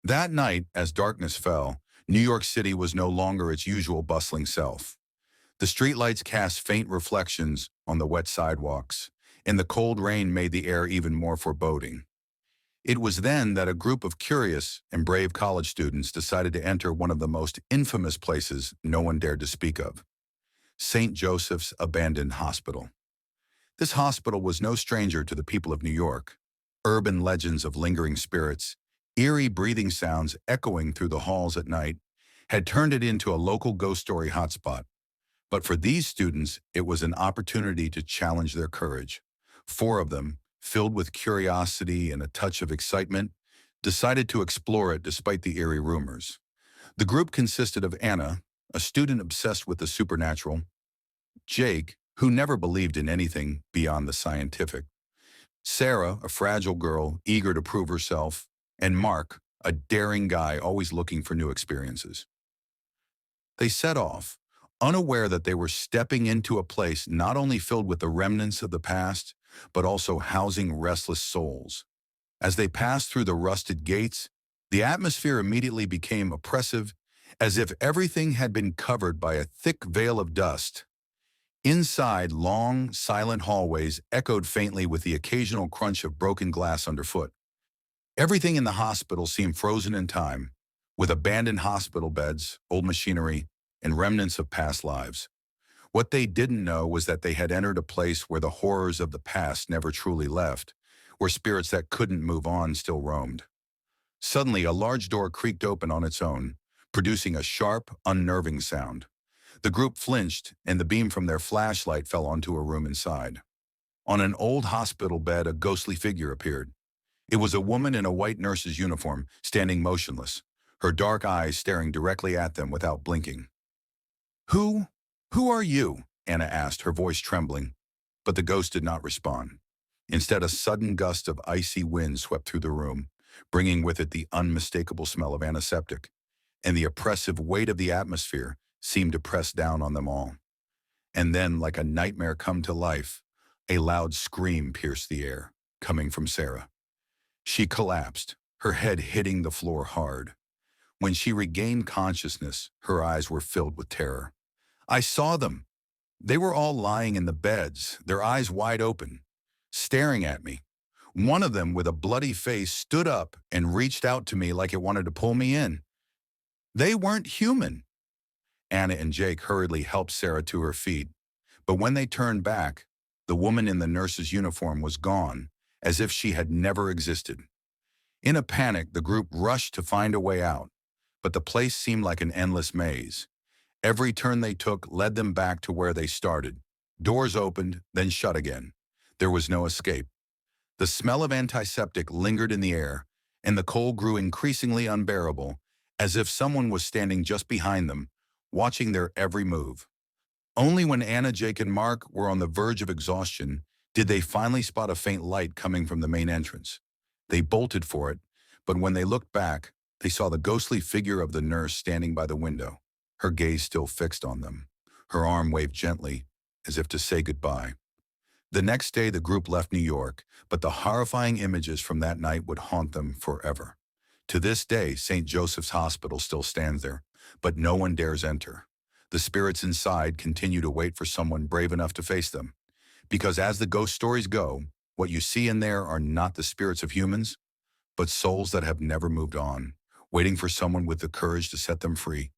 That night, as darkness fell, New York City was no longer its usual bustling self. The streetlights cast faint reflections on the wet sidewalks, and the cold rain made the air even more foreboding. It was then that a group of curious and brave college students decided to enter one of the most infamous places no one dared to speak of, St. Joseph's Abandoned Hospital. This hospital was no stranger to the people of New York. Urban legends of lingering spirits, eerie breathing sounds echoing through the halls at night, had turned it into a local ghost story hotspot. But for these students, it was an opportunity to challenge their courage. Four of them, filled with curiosity and a touch of excitement, decided to explore it despite the eerie rumors. The group consisted of Anna, a student obsessed with the supernatural, Jake, who never believed in anything beyond the scientific, Sarah, a fragile girl eager to prove herself, and Mark, a daring guy always looking for new experiences. They set off, unaware that they were stepping into a place not only filled with the remnants of the past, but also housing restless souls. As they passed through the rusted gates, the atmosphere immediately became oppressive, as if everything had been covered by a thick veil of dust. Inside, long, silent hallways echoed faintly with the occasional crunch of broken glass underfoot. Everything in the hospital seemed frozen in time, with abandoned hospital beds, old machinery, and remnants of past lives. What they didn't know was that they had entered a place where the horrors of the past never truly left, where spirits that couldn't move on still roamed. Suddenly, a large door creaked open on its own, producing a sharp, unnerving sound. The group flinched, and the beam from their flashlight fell onto a room inside. On an old hospital bed, a ghostly figure appeared. It was a woman in a white nurse's uniform, standing motionless, her dark eyes staring directly at them without blinking. Who? Who are you? Anna asked, her voice trembling. But the ghost did not respond. Instead, a sudden gust of icy wind swept through the room, bringing with it the unmistakable smell of antiseptic, and the oppressive weight of the atmosphere seemed to press down on them all. And then, like a nightmare come to life, a loud scream pierced the air, coming from Sarah. She collapsed, her head hitting the floor hard. When she regained consciousness, her eyes were filled with terror. I saw them. They were all lying in the beds, their eyes wide open, staring at me. One of them, with a bloody face, stood up and reached out to me like it wanted to pull me in. They weren't human. Anna and Jake hurriedly helped Sarah to her feet, but when they turned back, the woman in the nurse's uniform was gone, as if she had never existed. In a panic, the group rushed to find a way out, but the place seemed like an endless maze. Every turn they took led them back to where they started. Doors opened, then shut again. There was no escape. The smell of antiseptic lingered in the air, and the cold grew increasingly unbearable, as if someone was standing just behind them, watching their every move. Only when Anna, Jake, and Mark were on the verge of exhaustion did they finally spot a faint light coming from the main entrance. They bolted for it, but when they looked back, they saw the ghostly figure of the nurse standing by the window, her gaze still fixed on them. Her arm waved gently, as if to say goodbye. The next day, the group left New York, but the horrifying images from that night would haunt them forever. To this day, St. Joseph's Hospital still stands there, but no one dares enter. The spirits inside continue to wait for someone brave enough to face them. Because as the ghost stories go, what you see in there are not the spirits of humans, but souls that have never moved on, waiting for someone with the courage to set them free.